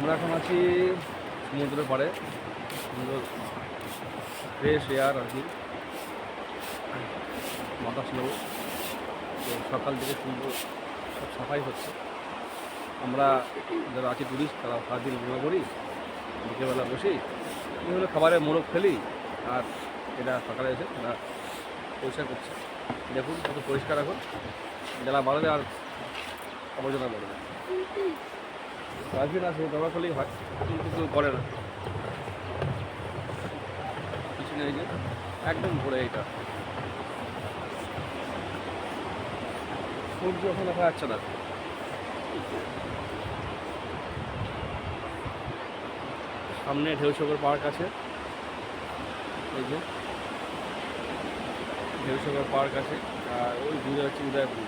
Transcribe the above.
আমরা এখন আছি সমুদ্রের পাড়ে, সুন্দর ফ্রেশ এয়ার আর কি, বাতাস নেব। তো সকাল থেকে সুন্দর সব সাফাই হচ্ছে। আমরা যারা আছি টুরিস্ট তারা সারাদিন ঘুরে করি, বিকেলবেলা বসি, বিভিন্ন খাবারের মোড়ক ফেলি, আর এটা সকালে এসে তারা পরিষ্কার করছে। দেখুন কত পরিষ্কার এখন, যারা বাড়ালে আর আবর্জনা বাড়বে। ডাস্টবিন আছে, ব্যবহার করলেই হয়, কিন্তু কেউ করে না। কিছু নেই, যে একদম ভরে এইটা, সূর্য এখন দেখা যাচ্ছে না। সামনে ঢেউসাগর পার্ক আছে, এই যে ঢেউসাগর পার্ক আছে, আর ওই দূরে হচ্ছে উদয়পুর।